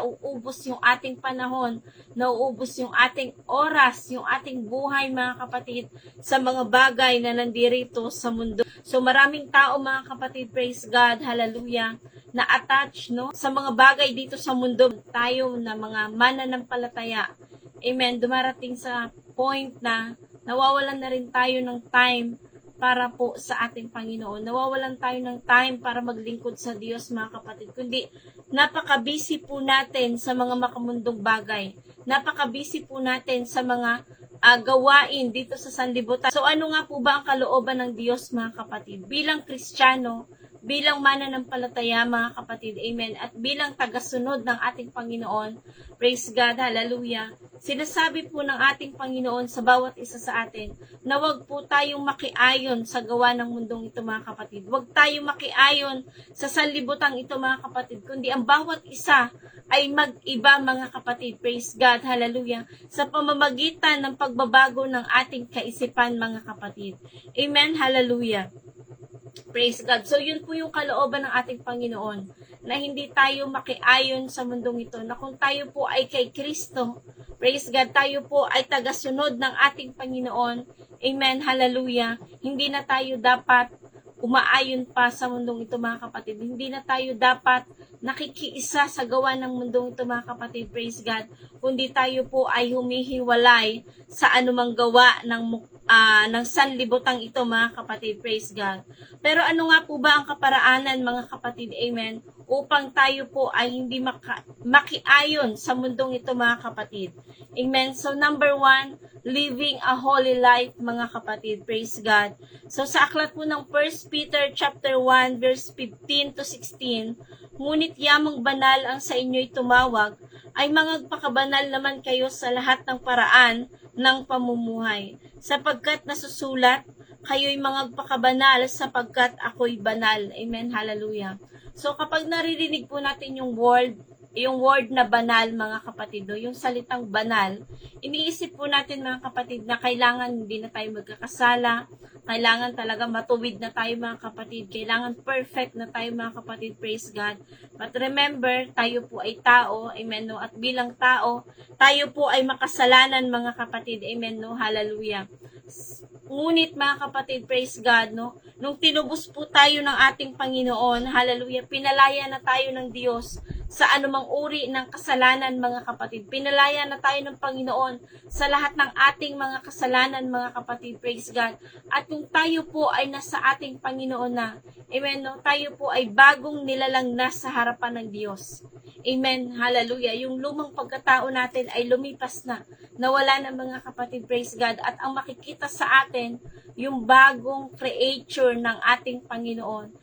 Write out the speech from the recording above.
nauubos yung ating panahon, nauubos yung ating oras, yung ating buhay mga kapatid sa mga bagay na nandirito sa mundo. So maraming tao mga kapatid, praise God, hallelujah, na attach no sa mga bagay dito sa mundo. Tayo na mga mananampalataya, amen, dumarating sa point na nawawalan na rin tayo ng time para po sa ating Panginoon. Nawawalan tayo ng time para maglingkod sa Diyos mga kapatid. Kundi napaka-busy po natin sa mga makamundong bagay. Napaka-busy po natin sa mga gawain dito sa sanlibutan. So ano nga po ba ang kalooban ng Diyos mga kapatid? Bilang Kristiyano, bilang mananampalataya mga kapatid, amen, at bilang tagasunod ng ating Panginoon, praise God, hallelujah, sinasabi po ng ating Panginoon sa bawat isa sa atin na wag po tayong makiayon sa gawa ng mundong ito mga kapatid. Wag tayong makiayon sa sanlibutan ito mga kapatid, kundi ang bawat isa ay mag-iba mga kapatid, praise God, hallelujah, sa pamamagitan ng pagbabago ng ating kaisipan mga kapatid. Amen, hallelujah. Praise God. So, yun po yung kalooban ng ating Panginoon, na hindi tayo makiayon sa mundong ito, na kung tayo po ay kay Kristo, praise God, tayo po ay tagasunod ng ating Panginoon, amen, hallelujah, hindi na tayo dapat umaayon pa sa mundong ito mga kapatid, hindi na tayo dapat nakikiisa sa gawa ng mundong ito mga kapatid, praise God, kundi tayo po ay humihiwalay sa anumang gawa ng sanlibutang ito mga kapatid, praise God. Pero ano nga po ba ang kaparaanan mga kapatid, amen, upang tayo po ay hindi makiayon sa mundong ito mga kapatid, amen. So number 1, living a holy life mga kapatid, praise God. So sa aklat po ng 1 Peter chapter 1 verse 15 to 16, ngunit yamang banal ang sa inyo'y tumawag, ay mangagpakabanal naman kayo sa lahat ng paraan ng pamumuhay, sapagkat nasusulat, kayo'y mangagpakabanal sapagkat ako'y banal. Amen, hallelujah. So kapag naririnig po natin yung word na banal mga kapatid, yung salitang banal, iniisip po natin mga kapatid na kailangan hindi na tayo magkakasala, kailangan talaga matuwid na tayo mga kapatid, kailangan perfect na tayo mga kapatid, praise God. But remember, tayo po ay tao, amen, no? At bilang tao, tayo po ay makasalanan mga kapatid, amen, no? Hallelujah. Ngunit mga kapatid, praise God, no? Nung tinubos po tayo ng ating Panginoon, hallelujah, pinalaya na tayo ng Diyos sa anumang uri ng kasalanan mga kapatid. Pinalaya na tayo ng Panginoon sa lahat ng ating mga kasalanan mga kapatid, praise God. At kung tayo po ay nasa ating Panginoon na, amen, no? Tayo po ay bagong nilalang na sa harapan ng Diyos. Amen, hallelujah. Yung lumang pagkatao natin ay lumipas na, nawala na mga kapatid, praise God. At ang makikita sa atin, yung bagong creature ng ating Panginoon.